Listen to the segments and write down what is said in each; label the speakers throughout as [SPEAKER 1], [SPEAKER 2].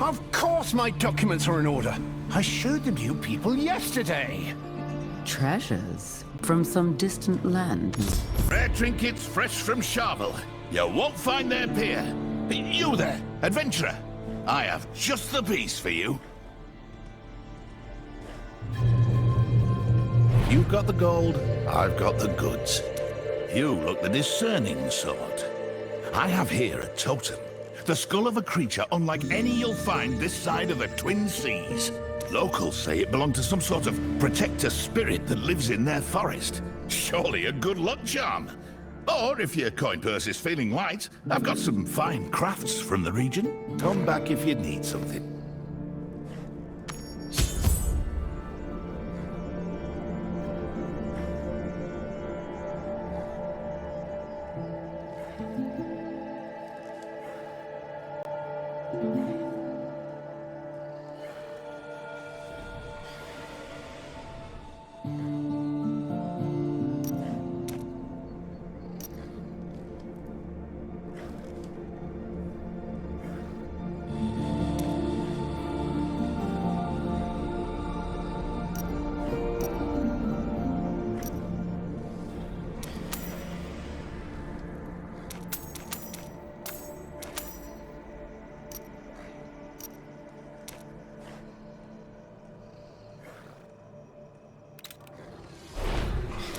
[SPEAKER 1] Of course my documents are in order. I showed them to you people yesterday.
[SPEAKER 2] Treasures from some distant land.
[SPEAKER 3] Rare trinkets fresh from Charvel. You won't find their peer. You there, adventurer. I have just the piece for you. You've got the gold, I've got the goods. You look the discerning sort. I have here a totem. The skull of a creature unlike any you'll find this side of the Twin Seas. Locals say it belonged to some sort of protector spirit that lives in their forest. Surely a good luck charm. Or if your coin purse is feeling light, I've got some fine crafts from the region. Come back if you need something.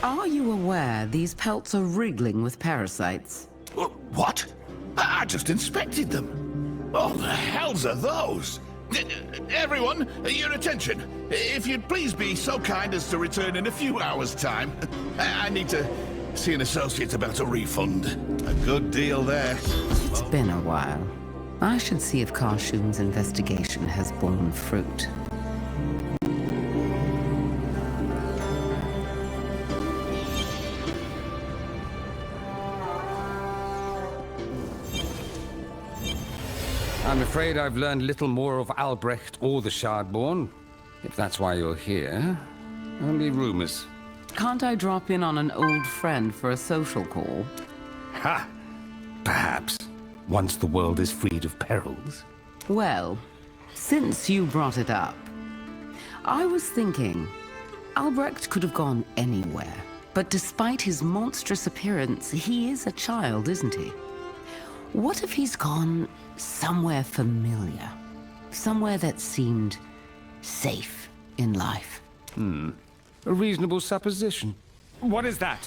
[SPEAKER 2] Are you aware these pelts are wriggling with parasites?
[SPEAKER 3] What? I just inspected them. Oh, the hells are those? Everyone, your attention. If you'd please be so kind as to return in a few hours' time. I need to see an associate about a refund. A good deal there.
[SPEAKER 2] It's been a while. I should see if Karshoon's investigation has borne fruit.
[SPEAKER 4] I'm afraid I've learned little more of Albrecht or the Shardborn. If that's why you're here, only rumors.
[SPEAKER 2] Can't I drop in on an old friend for a social call?
[SPEAKER 4] Ha! Perhaps, once the world is freed of perils.
[SPEAKER 2] Well, since you brought it up, I was thinking, Albrecht could have gone anywhere. But despite his monstrous appearance, he is a child, isn't he? What if he's gone somewhere familiar? Somewhere that seemed safe in life?
[SPEAKER 4] A reasonable supposition. What is that?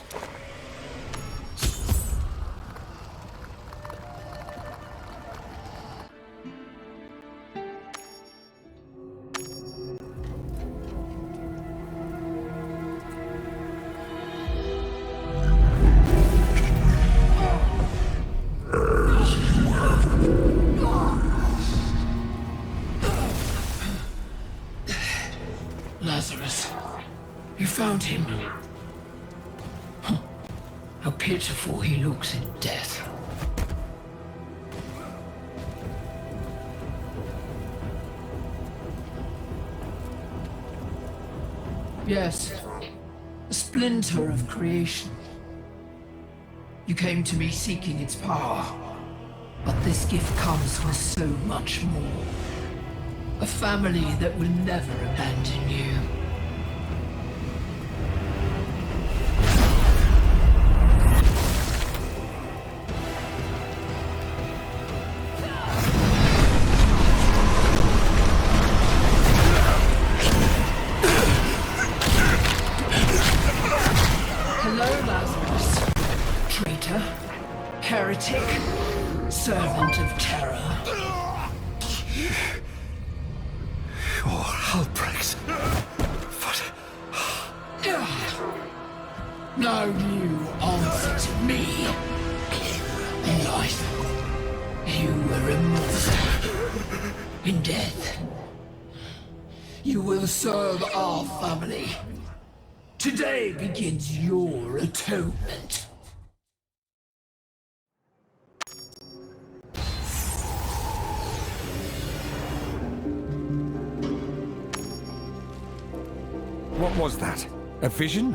[SPEAKER 5] Lazarus, you found him. Huh. How pitiful he looks in death. Yes, a splinter of creation. You came to me seeking its power, but this gift comes with so much more. A family that will never abandon you. Hello, Lazarus. Traitor, heretic, servant of terror.
[SPEAKER 1] Albrecht. What?
[SPEAKER 5] Now you answer to me. Life. You were immortal. In death, you will serve our family. Today begins your atonement.
[SPEAKER 4] What was that? A vision?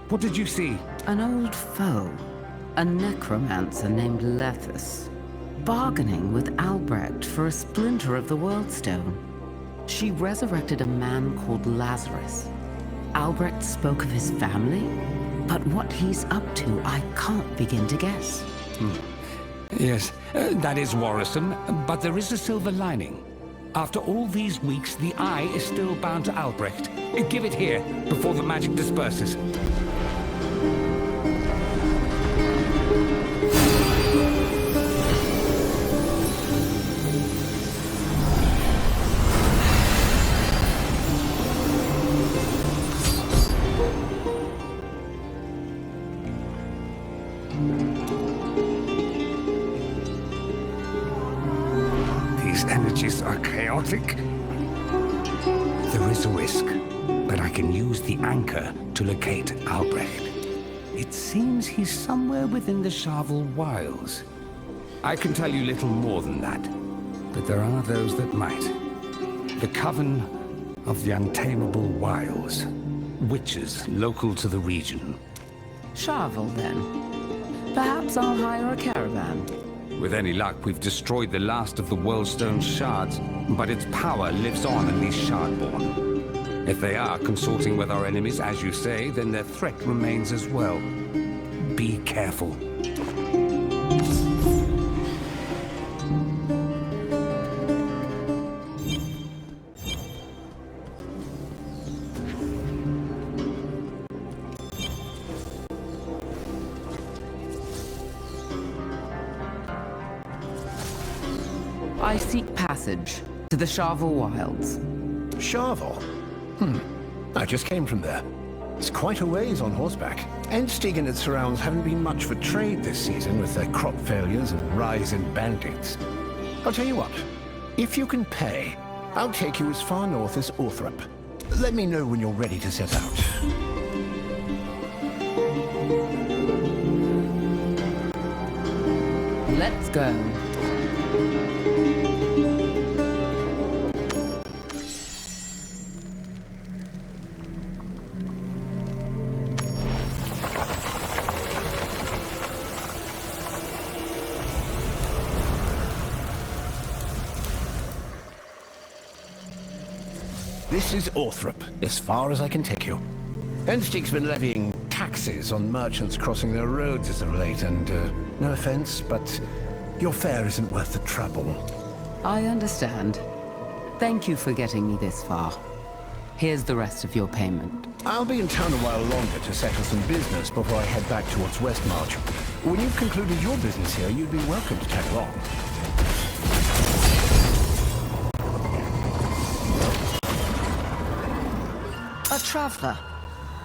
[SPEAKER 4] What did you see?
[SPEAKER 2] An old foe. A necromancer named Lethus. bargaining with Albrecht for a splinter of the Worldstone. She resurrected a man called Lazarus. Albrecht spoke of his family, but what he's up to, I can't begin to guess.
[SPEAKER 4] Yes, that is worrisome, but there is a silver lining. After all these weeks, the Eye is still bound to Albrecht. Give it here, before the magic disperses. Energies are chaotic. There is a risk, but I can use the anchor to locate Albrecht. It seems he's somewhere within the Writhing Wilds. I can tell you little more than that, but there are those that might. The Coven of the Untamable Wilds. Witches local to the region.
[SPEAKER 2] Charvel, then. Perhaps I'll hire a caravan.
[SPEAKER 4] With any luck, we've destroyed the last of the Worldstone shards, but its power lives on in these Shardborn. If they are consorting with our enemies, as you say, then their threat remains as well. Be careful.
[SPEAKER 2] I seek passage to the Writhing Wilds.
[SPEAKER 1] Charvel? I just came from there. It's quite a ways on horseback. Endsteig and its surrounds haven't been much for trade this season with their crop failures and rise in bandits. I'll tell you what, if you can pay, I'll take you as far north as Orthrop. Let me know when you're ready to set out.
[SPEAKER 2] Let's go.
[SPEAKER 1] This is Orthrop, as far as I can take you. Endsteig's been levying taxes on merchants crossing their roads as of late, and no offense, but your fare isn't worth the trouble.
[SPEAKER 2] I understand. Thank you for getting me this far. Here's the rest of your payment.
[SPEAKER 1] I'll be in town a while longer to settle some business before I head back towards Westmarch. When you've concluded your business here, you'd be welcome to tag along.
[SPEAKER 6] A traveler.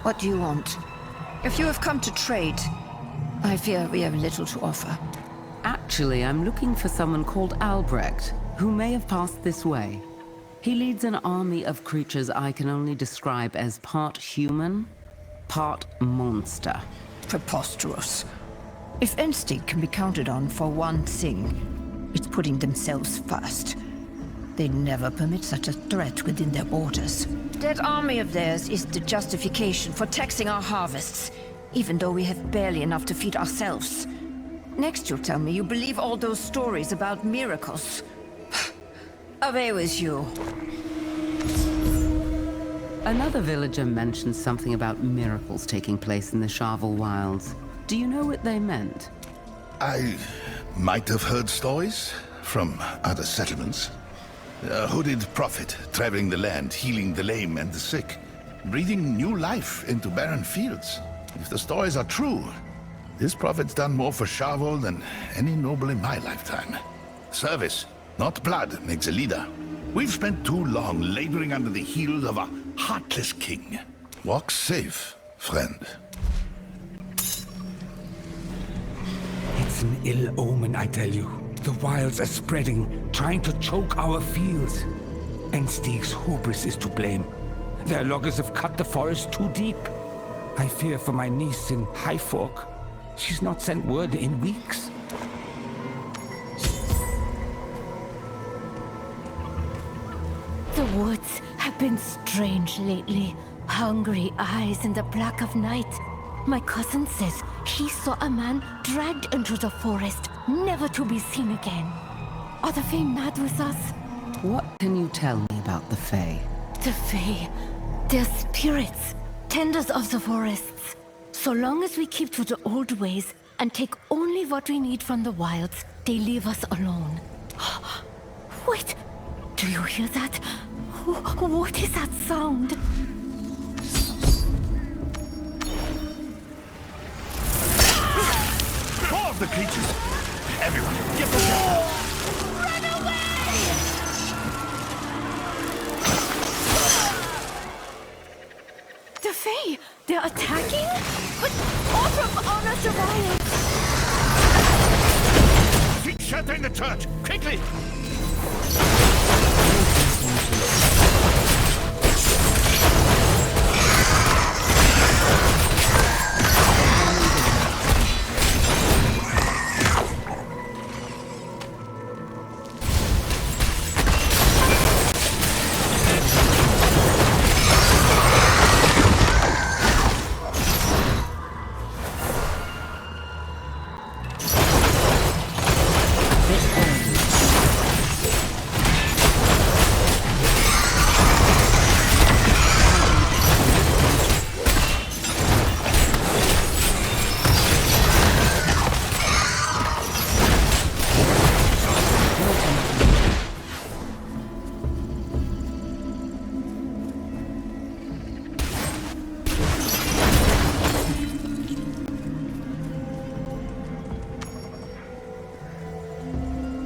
[SPEAKER 6] What do you want? If you have come to trade, I fear we have little to offer.
[SPEAKER 2] Actually, I'm looking for someone called Albrecht, who may have passed this way. He leads an army of creatures I can only describe as part human, part monster.
[SPEAKER 6] Preposterous. If Endsteig can be counted on for one thing, it's putting themselves first. They never permit such a threat within their borders. That army of theirs is the justification for taxing our harvests, even though we have barely enough to feed ourselves. Next you'll tell me you believe all those stories about miracles. Away with you.
[SPEAKER 2] Another villager mentioned something about miracles taking place in the Writhing Wilds. Do you know what they meant?
[SPEAKER 3] I might have heard stories from other settlements. A hooded prophet traveling the land, healing the lame and the sick, breathing new life into barren fields. If the stories are true, this prophet's done more for Charvel than any noble in my lifetime. Service, not blood, makes a leader. We've spent too long laboring under the heel of a heartless king. Walk safe, friend.
[SPEAKER 4] It's an ill omen, I tell you. The wilds are spreading, trying to choke our fields. Endsteig's hubris is to blame. Their loggers have cut the forest too deep. I fear for my niece in Highfork. She's not sent word in weeks.
[SPEAKER 7] The woods have been strange lately. Hungry eyes in the black of night. My cousin says he saw a man dragged into the forest, never to be seen again. Are the Fae mad with us?
[SPEAKER 2] What can you tell me about the Fae?
[SPEAKER 7] The Fae, they're spirits, tenders of the forests. So long as we keep to the old ways and take only what we need from the wilds, they leave us alone. Wait, do you hear that? What is that sound?
[SPEAKER 3] More of the creatures! Everyone, get the shelter!
[SPEAKER 7] Run away! The Fae, they're attacking? But all from honor to violence!
[SPEAKER 3] Seek shelter in the church! Quickly!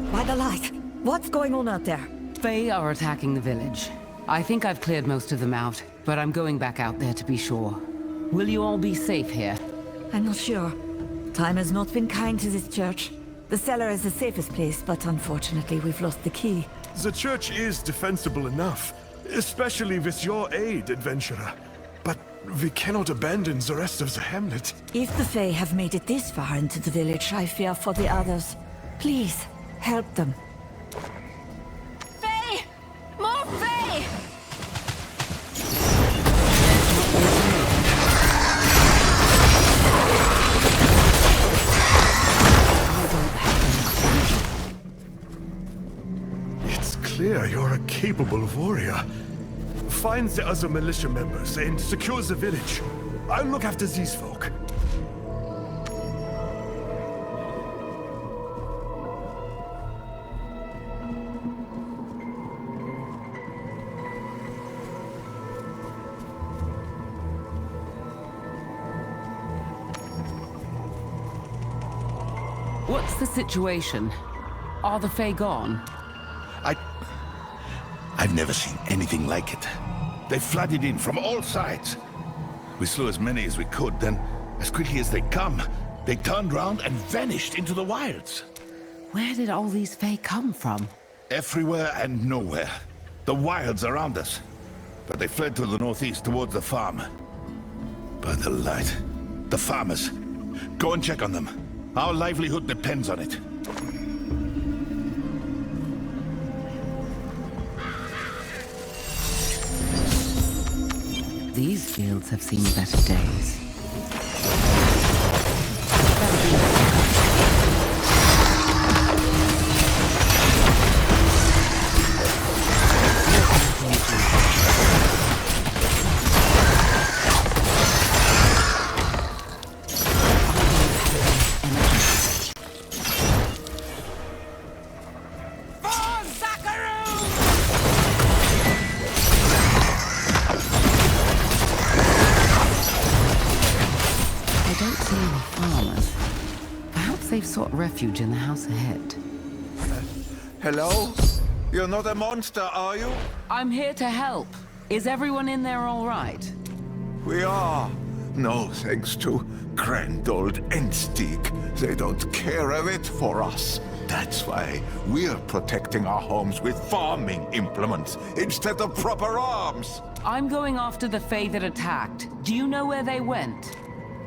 [SPEAKER 6] By the light, what's going on out there?
[SPEAKER 2] Fae are attacking the village. I think I've cleared most of them out, but I'm going back out there to be sure. Will you all be safe here?
[SPEAKER 6] I'm not sure. Time has not been kind to this church. The cellar is the safest place, but unfortunately we've lost the key.
[SPEAKER 8] The church is defensible enough, especially with your aid, adventurer. But we cannot abandon the rest of the hamlet.
[SPEAKER 6] If the Fae have made it this far into the village, I fear for the others. Please, help them.
[SPEAKER 7] Fae! More Fae!
[SPEAKER 8] It's clear you're a capable warrior. Find the other militia members and secure the village. I'll look after these folk.
[SPEAKER 2] What's the situation? Are the Fae gone?
[SPEAKER 3] I've never seen anything like it. They flooded in from all sides. We slew as many as we could, then, as quickly as they come, they turned round and vanished into the wilds.
[SPEAKER 2] Where did all these Fae come from?
[SPEAKER 3] Everywhere and nowhere. The wilds around us. But they fled to the northeast towards the farm. By the light. The farmers. Go and check on them. Our livelihood depends on it.
[SPEAKER 2] These fields have seen better days. They've sought refuge in the house ahead.
[SPEAKER 9] Hello? You're not a monster, are you?
[SPEAKER 2] I'm here to help. Is everyone in there all right?
[SPEAKER 9] We are. No thanks to grand old Enstig. They don't care a bit for us. That's why we're protecting our homes with farming implements instead of proper arms.
[SPEAKER 2] I'm going after the Fae that attacked. Do you know where they went?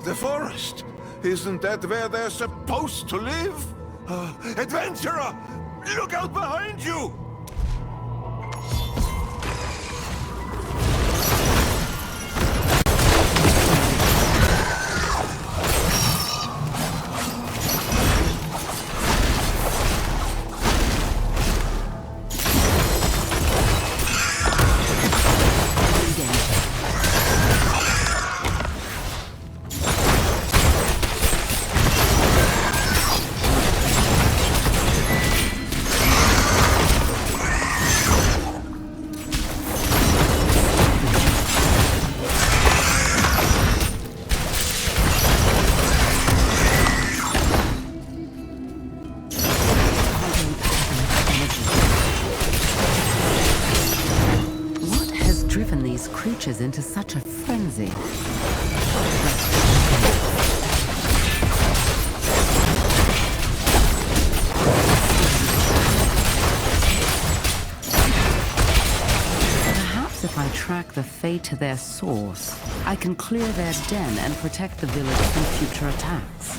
[SPEAKER 9] The forest? Isn't that where they're supposed to live? Adventurer! Look out behind you!
[SPEAKER 2] creatures into such a frenzy? Perhaps if I track the Fae to their source, I can clear their den and protect the village from future attacks.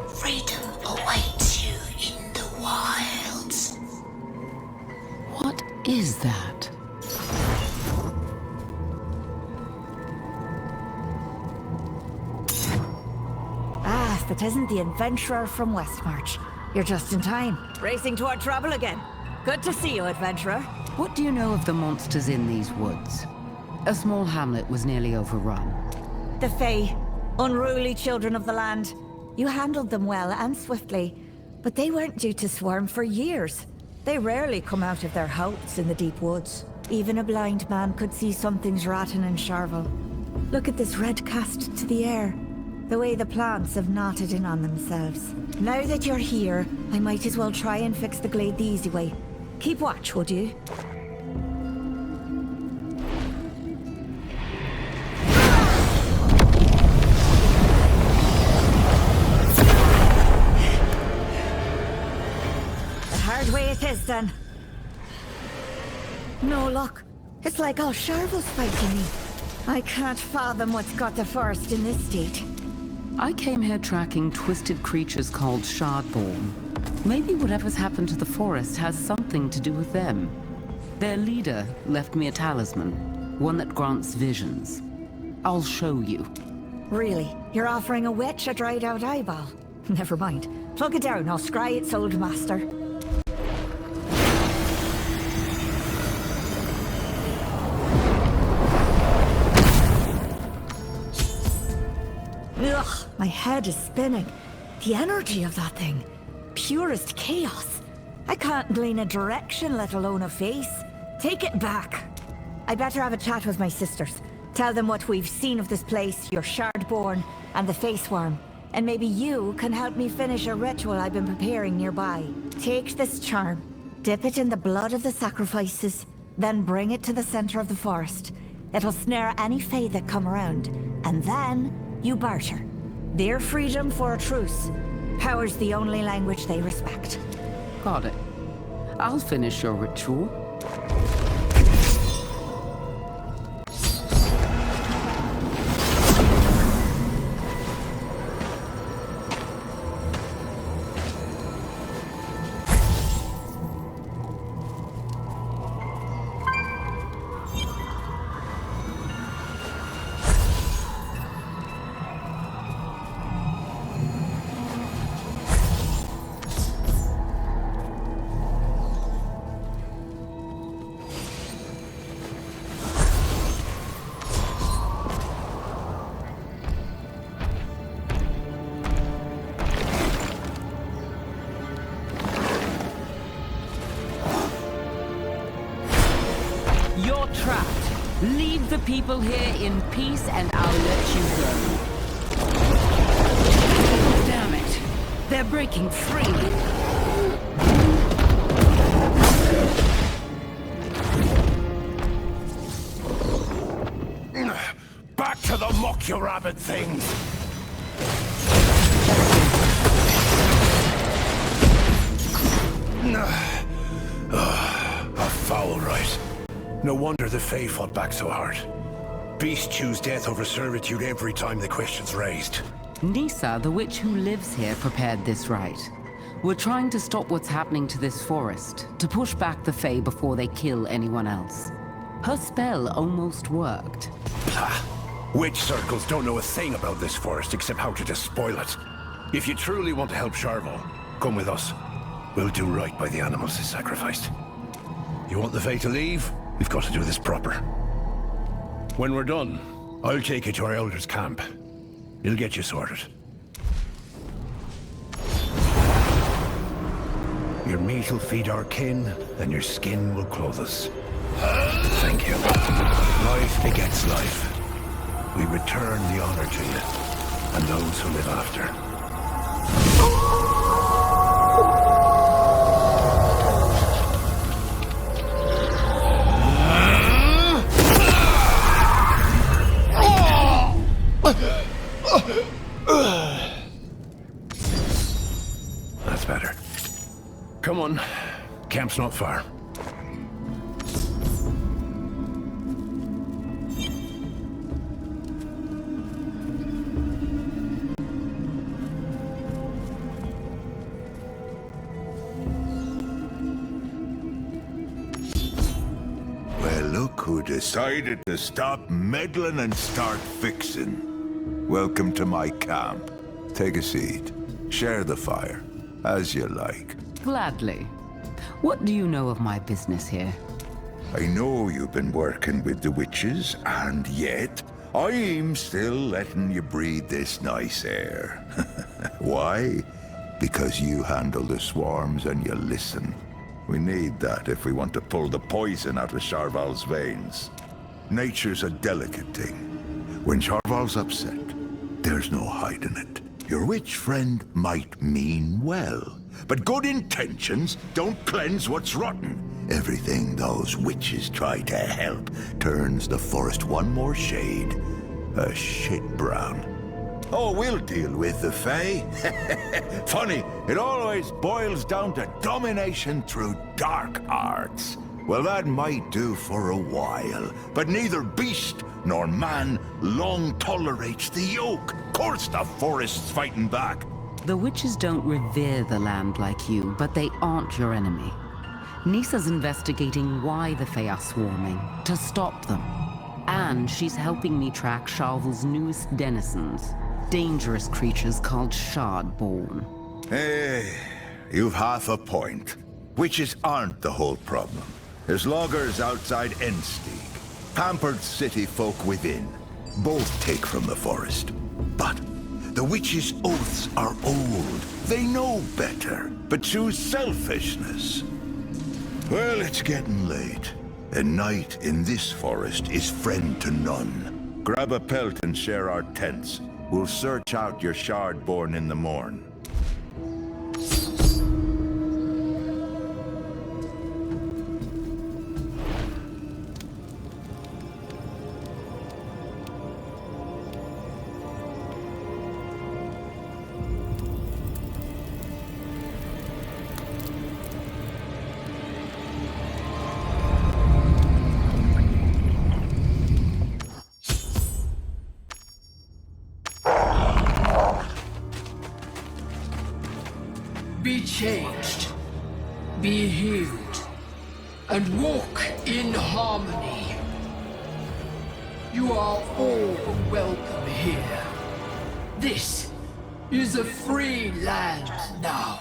[SPEAKER 10] Freedom awaits you in the wilds.
[SPEAKER 2] What is that?
[SPEAKER 11] Ah, if it isn't the adventurer from Westmarch. You're just in time. Racing toward trouble again. Good to see you, adventurer.
[SPEAKER 2] What do you know of the monsters in these woods? A small hamlet was nearly overrun.
[SPEAKER 11] The Fae, unruly children of the land. You handled them well and swiftly, but they weren't due to swarm for years. They rarely come out of their holes in the deep woods. Even a blind man could see something's rotten in Charvel. Look at this red cast to the air. The way the plants have knotted in on themselves. Now that you're here, I might as well try and fix the glade the easy way. Keep watch, would you? Hard way it is, then. No luck. It's like all Charvel's fighting me. I can't fathom what's got the forest in this state.
[SPEAKER 2] I came here tracking twisted creatures called Shardborn. Maybe whatever's happened to the forest has something to do with them. Their leader left me a talisman, one that grants visions. I'll show you.
[SPEAKER 11] Really? You're offering a witch a dried-out eyeball? Never mind. Plug it down, I'll scry its old master. Ugh, my head is spinning. The energy of that thing. Purest chaos. I can't glean a direction, let alone a face. Take it back. I better have a chat with my sisters. Tell them what we've seen of this place, your Shardborn, and the face worm. And maybe you can help me finish a ritual I've been preparing nearby. Take this charm, dip it in the blood of the sacrifices, then bring it to the center of the forest. It'll snare any Fae that come around, and then you barter. Their freedom for a truce. Power's the only language they respect.
[SPEAKER 2] Got it. I'll finish your ritual. You're trapped. Leave the people here in peace and I'll let you go. Damn it. They're breaking free.
[SPEAKER 1] Back to the mock, you rabbit things! A foul right. No wonder the Fae fought back so hard. Beasts choose death over servitude every time the question's raised.
[SPEAKER 2] Nisa, the witch who lives here, prepared this rite. We're trying to stop what's happening to this forest, to push back the Fae before they kill anyone else. Her spell almost worked.
[SPEAKER 1] Pah! Witch circles don't know a thing about this forest except how to despoil it. If you truly want to help Charvel, come with us. We'll do right by the animals they sacrificed. You want the Fae to leave? We've got to do this proper. When we're done, I'll take you to our elder's camp. He'll get you sorted. Your meat will feed our kin, and your skin will clothe us. Thank you. Life begets life. We return the honor to you, and those who live after. That's better. Come on. Camp's not far.
[SPEAKER 9] Well, look who decided to stop meddling and start fixing. Welcome to my camp. Take a seat. Share the fire, as you like.
[SPEAKER 2] Gladly. What do you know of my business here?
[SPEAKER 9] I know you've been working with the witches, and yet I'm still letting you breathe this nice air. Why? Because you handle the swarms and you listen. We need that if we want to pull the poison out of Sharval's veins. Nature's a delicate thing. When Sharval's upset, there's no hiding it. Your witch friend might mean well, but good intentions don't cleanse what's rotten. Everything those witches try to help turns the forest one more shade. A shit brown. Oh, we'll deal with the Fae. Funny, it always boils down to domination through dark arts. Well, that might do for a while, but neither beast nor man long tolerates the yoke. Course the forest's fighting back.
[SPEAKER 2] The witches don't revere the land like you, but they aren't your enemy. Nisa's investigating why the Fae are swarming, to stop them. And she's helping me track Sharval's newest denizens, dangerous creatures called Shardborn.
[SPEAKER 9] Hey, you've half a point. Witches aren't the whole problem. There's loggers outside Ensteig, pampered city folk within. Both take from the forest. But the witches' oaths are old. They know better, but choose selfishness. Well, it's getting late. A night in this forest is friend to none. Grab a pelt and share our tents. We'll search out your Shardborn in the morn.
[SPEAKER 5] Be changed, be healed, and walk in harmony. You are all welcome here. This is a free land now.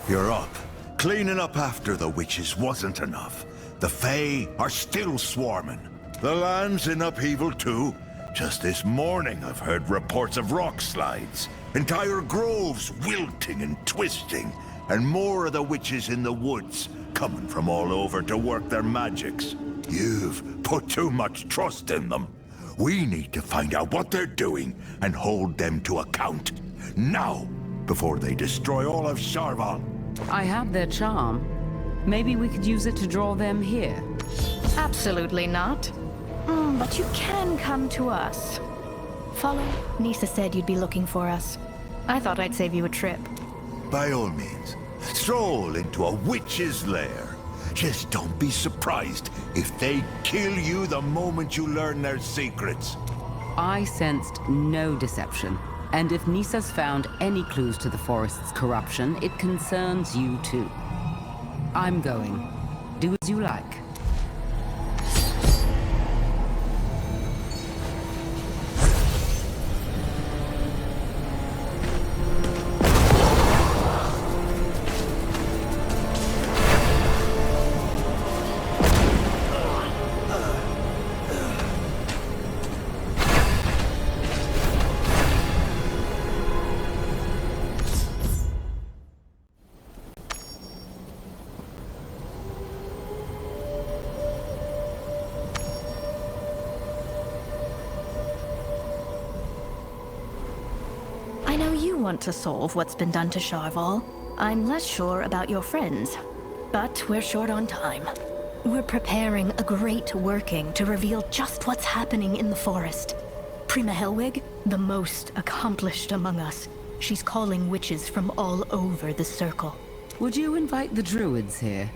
[SPEAKER 5] You're up. Cleaning up after the witches wasn't enough. The Fae are still swarming. The land's in upheaval too. Just this morning I've heard reports of rock slides. Entire groves wilting and twisting. And more of the witches in the woods, coming from all over to work their magics. You've put too much trust in them. We need to find out what they're doing and hold them to account. Now, before they destroy all of Sharval.
[SPEAKER 2] I have their charm. Maybe we could use it to draw them here.
[SPEAKER 7] Absolutely not. But you can come to us. Follow. Nisa said you'd be looking for us. I thought I'd save you a trip.
[SPEAKER 9] By all means, stroll into a witch's lair. Just don't be surprised if they kill you the moment you learn their secrets.
[SPEAKER 2] I sensed no deception. And if Nisa's found any clues to the forest's corruption, it concerns you too. I'm going. Do as you like.
[SPEAKER 7] I know you want to solve what's been done to Sharval. I'm less sure about your friends, but we're short on time. We're preparing a great working to reveal just what's happening in the forest. Prima Helwig, the most accomplished among us. She's calling witches from all over the circle.
[SPEAKER 2] Would you invite the druids here?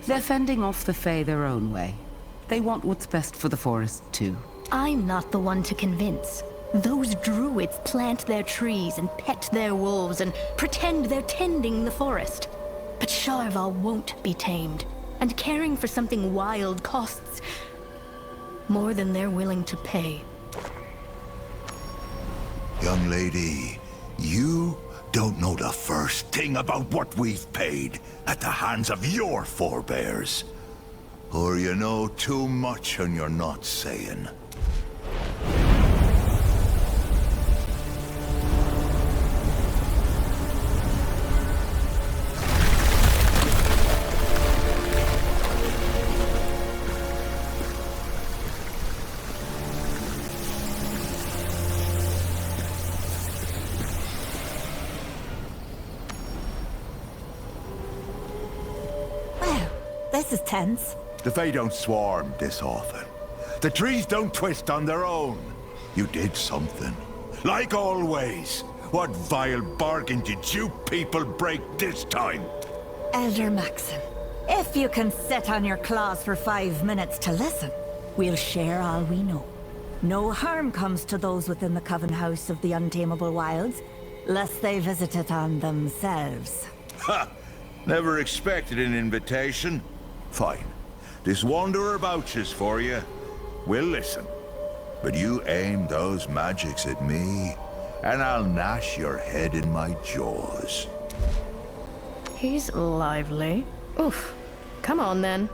[SPEAKER 2] They're fending off the Fae their own way. They want what's best for the forest too.
[SPEAKER 7] I'm not the one to convince. Those druids plant their trees and pet their wolves and pretend they're tending the forest. But Sharval won't be tamed, and caring for something wild costs more than they're willing to pay.
[SPEAKER 9] Young lady, you don't know the first thing about what we've paid at the hands of your forebears. Or you know too much and you're not saying.
[SPEAKER 11] This is tense.
[SPEAKER 9] The Fae don't swarm this often. The trees don't twist on their own. You did something. Like always. What vile bargain did you people break this time?
[SPEAKER 11] Elder Maxim, if you can sit on your claws for 5 minutes to listen, we'll share all we know. No harm comes to those within the Coven House of the Untamable Wilds, lest they visit it on themselves.
[SPEAKER 9] Ha! Never expected an invitation. Fine. This wanderer vouches for you. We'll listen. But you aim those magics at me, and I'll gnash your head in my jaws.
[SPEAKER 7] He's lively. Oof. Come on, then.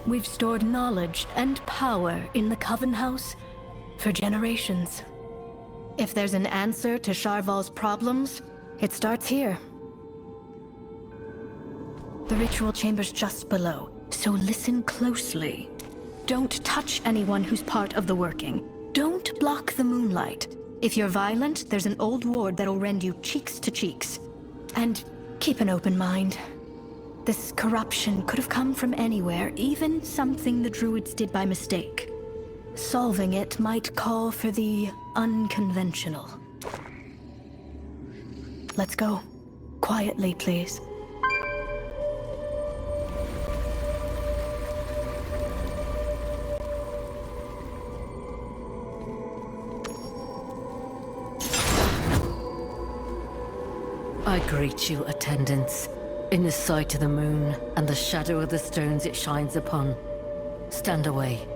[SPEAKER 7] We've stored knowledge and power in the Coven House for generations. If there's an answer to Sharval's problems, it starts here. The ritual chamber's just below, so listen closely. Don't touch anyone who's part of the working. Don't block the moonlight. If you're violent, there's an old ward that'll rend you cheeks to cheeks. And keep an open mind. This corruption could have come from anywhere, even something the druids did by mistake. Solving it might call for the unconventional. Let's go. Quietly, please.
[SPEAKER 12] I greet you, attendants, in the sight of the moon and the shadow of the stones it shines upon. Stand away.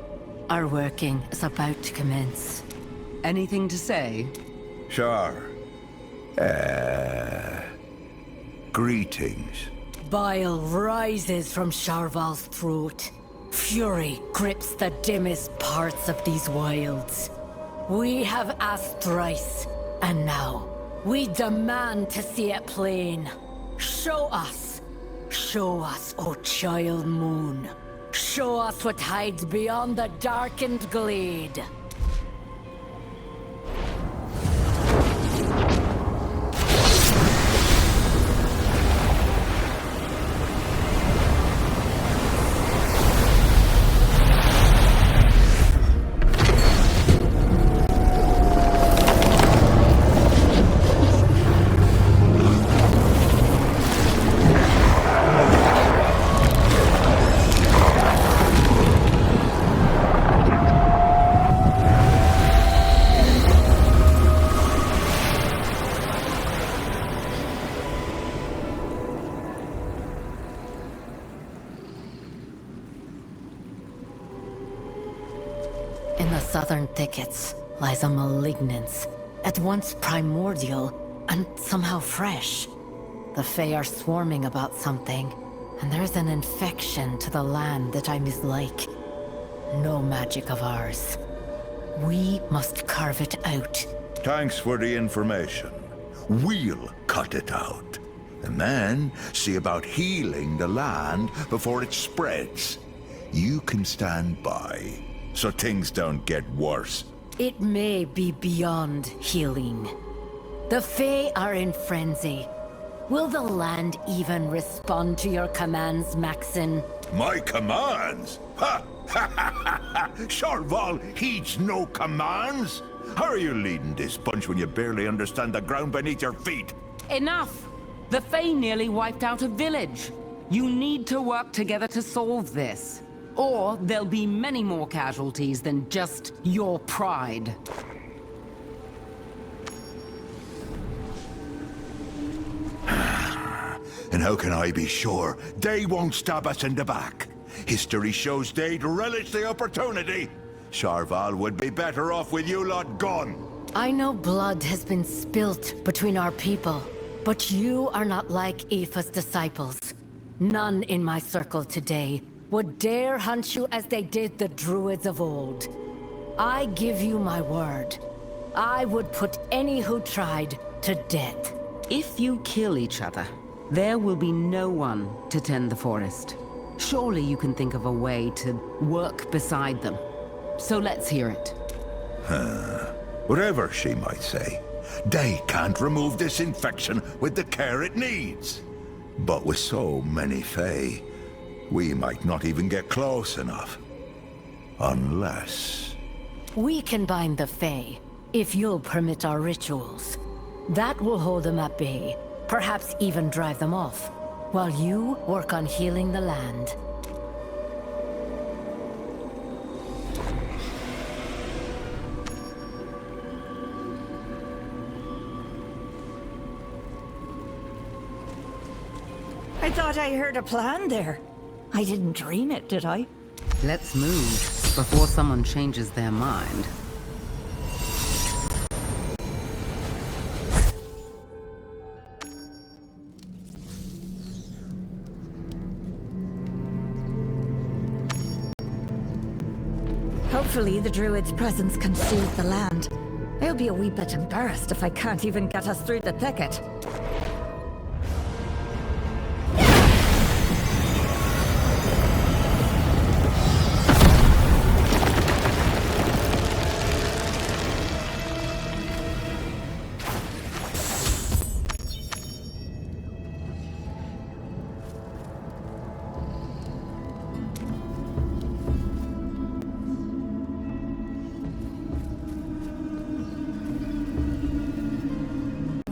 [SPEAKER 12] Our working is about to commence.
[SPEAKER 2] Anything to say?
[SPEAKER 9] Sure. Greetings.
[SPEAKER 12] Bile rises from Sharval's throat. Fury grips the dimmest parts of these wilds. We have asked thrice, and now we demand to see it plain. Show us, O child moon. Show us what hides beyond the darkened glade. the southern thickets lies a malignance, at once primordial and somehow fresh. The Fae are swarming about something, and there's an infection to the land that I mislike. No magic of ours. We must carve it out.
[SPEAKER 3] Thanks for the information. We'll cut it out. And then see about healing the land before it spreads. You can stand by, so things don't get worse.
[SPEAKER 12] It may be beyond healing. The Fae are in frenzy. Will the land even respond to your commands, Maxon?
[SPEAKER 3] My commands? Ha! Ha ha ha ha! Charval heeds no commands! How are you leading this bunch when you barely understand the ground beneath your feet?
[SPEAKER 2] Enough! The Fae nearly wiped out a village. You need to work together to solve this. Or there'll be many more casualties than just your pride.
[SPEAKER 3] And how can I be sure they won't stab us in the back? History shows they'd relish the opportunity. Charval would be better off with you lot gone.
[SPEAKER 12] I know blood has been spilt between our people, but you are not like Aoife's disciples. None in my circle today would dare hunt you as they did the druids of old. I give you my word. I would put any who tried to death.
[SPEAKER 2] If you kill each other, there will be no one to tend the forest. Surely you can think of a way to work beside them. So let's hear it.
[SPEAKER 3] Whatever she might say, they can't remove this infection with the care it needs. But with so many Fae, we might not even get close enough. Unless...
[SPEAKER 12] We can bind the Fae, if you'll permit our rituals. That will hold them at bay, perhaps even drive them off, while you work on healing the land.
[SPEAKER 11] I thought I heard a plan there. I didn't dream it, did I?
[SPEAKER 2] Let's move before someone changes their mind.
[SPEAKER 11] Hopefully the druid's presence can soothe the land. I'll be a wee bit embarrassed if I can't even get us through the thicket.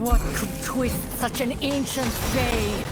[SPEAKER 12] What could twist such an ancient Fae?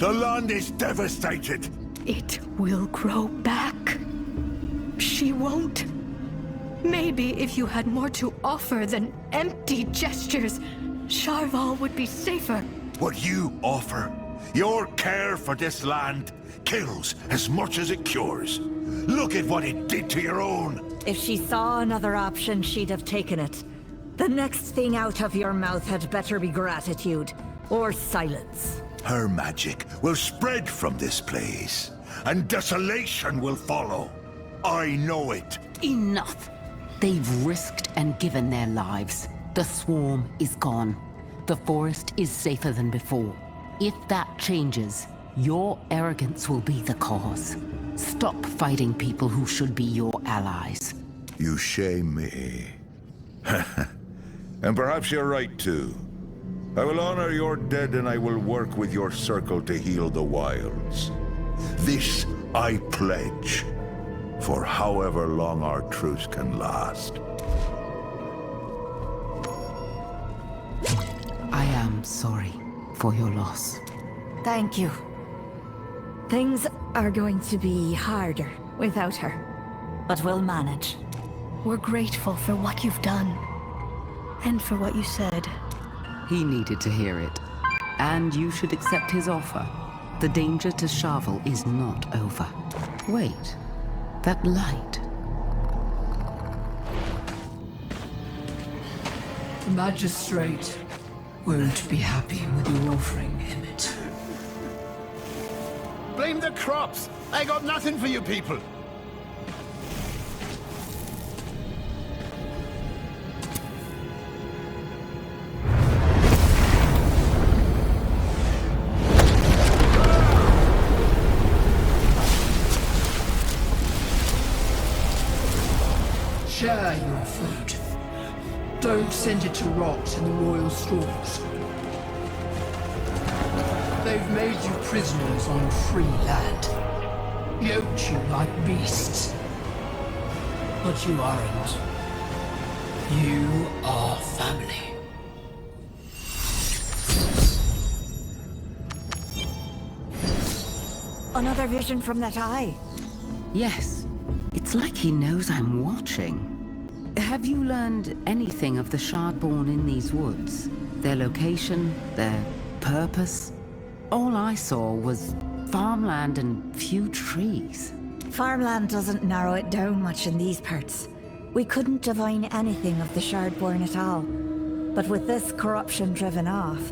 [SPEAKER 3] The land is devastated.
[SPEAKER 6] It will grow back. She won't. Maybe if you had more to offer than empty gestures, Sharval would be safer.
[SPEAKER 3] What you offer, your care for this land, kills as much as it cures. Look at what it did to your own.
[SPEAKER 11] If she saw another option, she'd have taken it. The next thing out of your mouth had better be gratitude, or silence.
[SPEAKER 3] Her magic will spread from this place, and desolation will follow. I know it.
[SPEAKER 2] Enough. They've risked and given their lives. The swarm is gone. The forest is safer than before. If that changes, your arrogance will be the cause. Stop fighting people who should be your allies.
[SPEAKER 3] You shame me. And perhaps you're right too. I will honor your dead and I will work with your circle to heal the wilds. This I pledge, for however long our truce can last.
[SPEAKER 2] I am sorry for your loss.
[SPEAKER 11] Thank you. Things are going to be harder without her, but we'll manage.
[SPEAKER 6] We're grateful for what you've done, and for what you said.
[SPEAKER 2] He needed to hear it. And you should accept his offer. The danger to Sharval is not over. Wait. That light.
[SPEAKER 5] The magistrate won't be happy with your offering, Emmett.
[SPEAKER 1] Blame the crops! I got nothing for you people!
[SPEAKER 5] Share your food. Don't send it to rot in the royal stores. They've made you prisoners on free land. Yoked you like beasts. But you aren't. You are family.
[SPEAKER 11] Another vision from that eye.
[SPEAKER 2] Yes. It's like he knows I'm watching. Have you learned anything of the Shardborn in these woods? Their location, their purpose? All I saw was farmland and few trees.
[SPEAKER 11] Farmland doesn't narrow it down much in these parts. We couldn't divine anything of the Shardborn at all. But with this corruption driven off,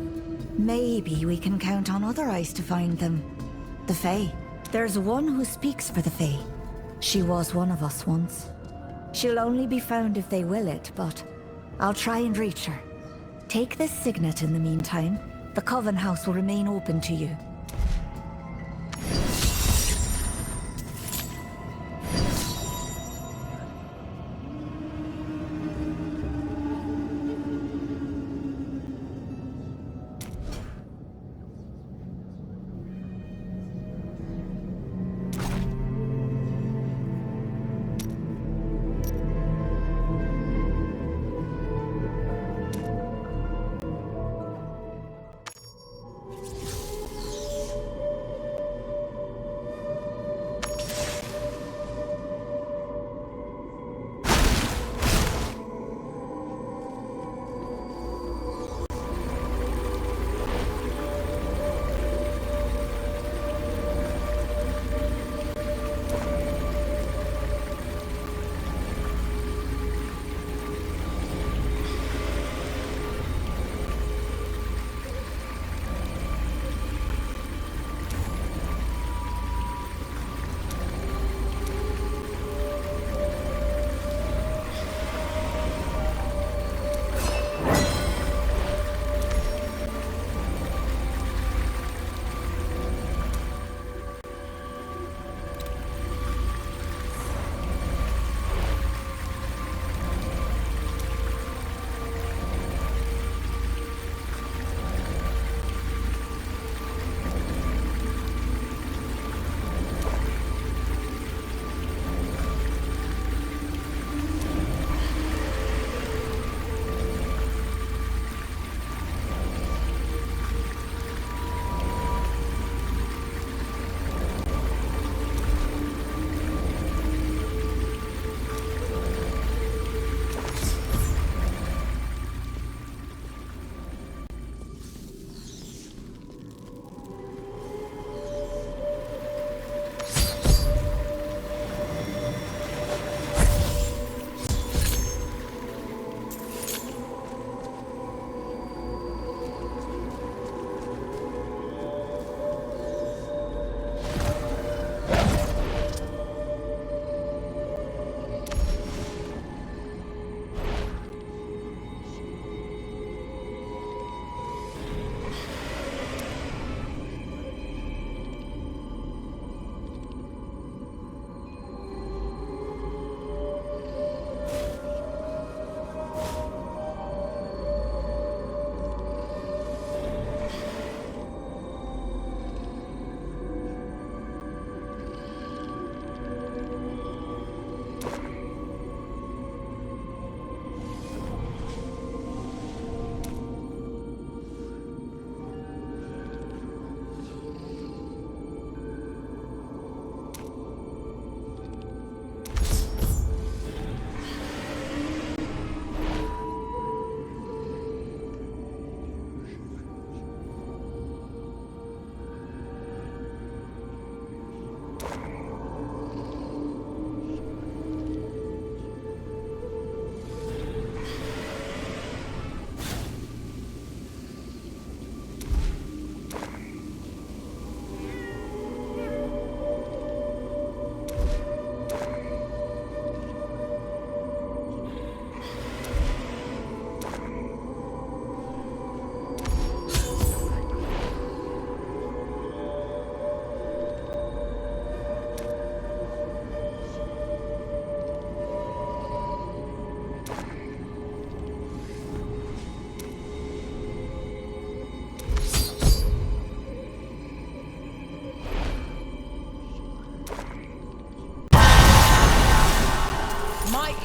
[SPEAKER 11] maybe we can count on other eyes to find them. The Fae. There's one who speaks for the Fae. She was one of us once. She'll only be found if they will it, but I'll try and reach her. Take this signet in the meantime. The Coven House will remain open to you.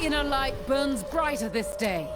[SPEAKER 2] inner light burns brighter this day.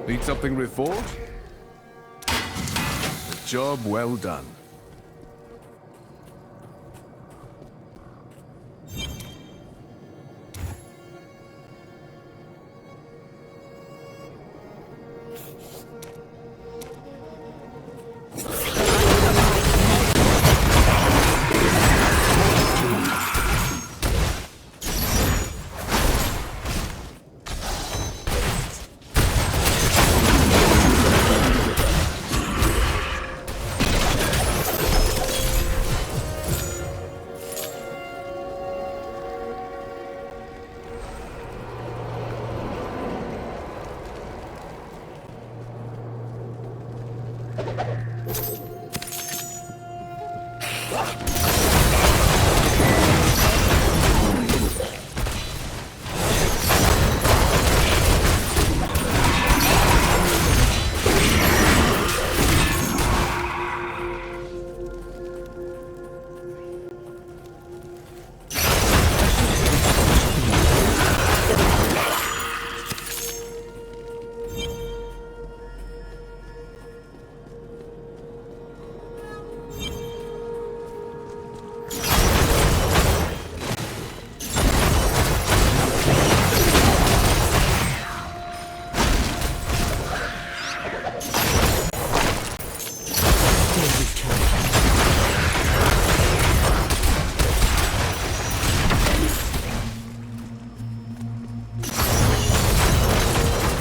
[SPEAKER 8] Need something reforged? Job well done.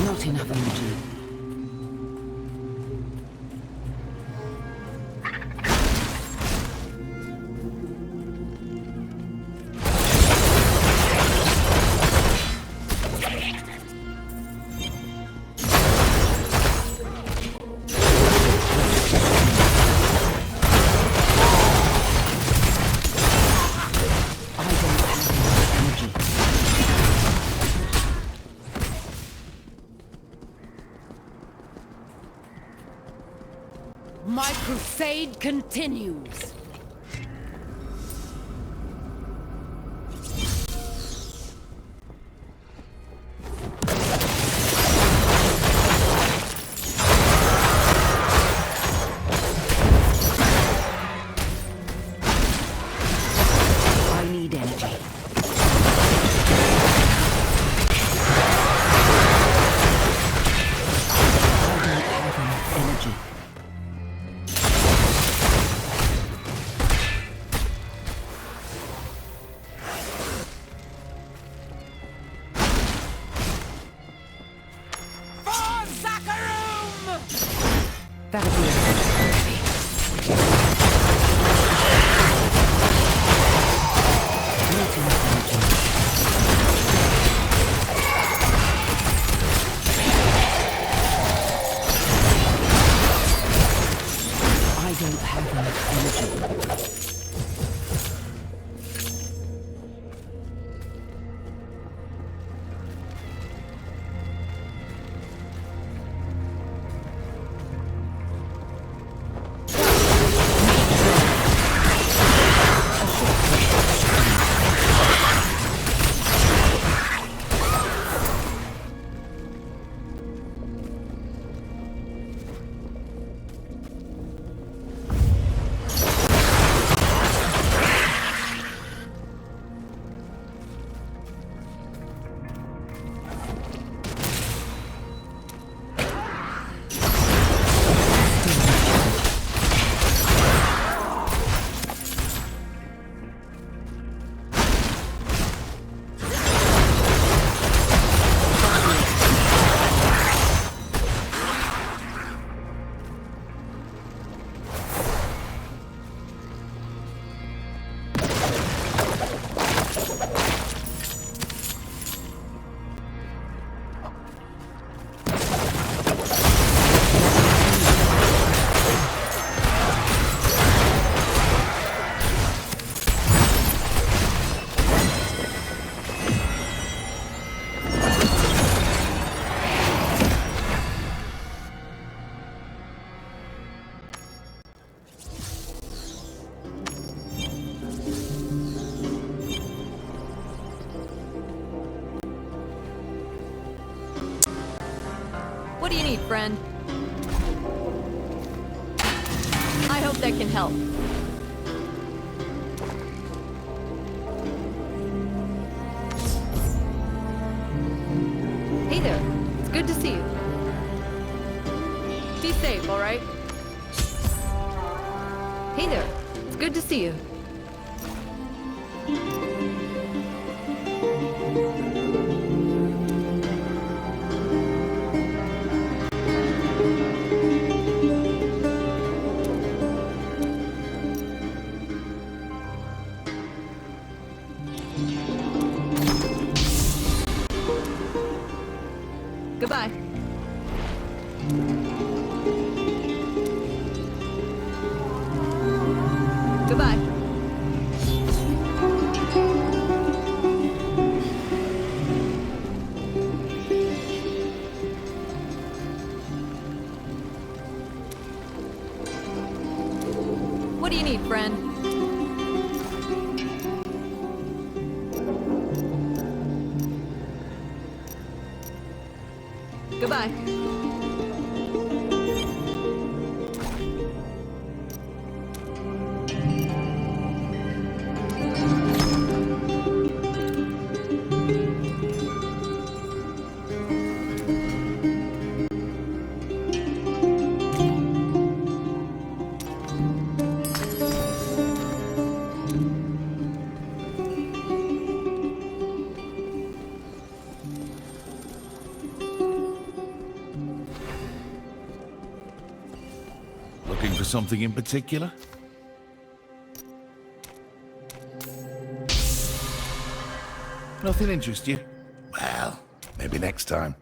[SPEAKER 2] Not enough energy.
[SPEAKER 12] My crusade continues.
[SPEAKER 2] I need energy. I don't have enough energy. That'll be I don't have enough energy.
[SPEAKER 13] What do you need, friend? I hope that can help. Hey there. It's good to see you. Be safe, all right? Hey there. It's good to see you. Goodbye. Goodbye. What do you need, friend? Goodbye.
[SPEAKER 3] Looking for something in particular? Nothing interests you? Well, maybe next time.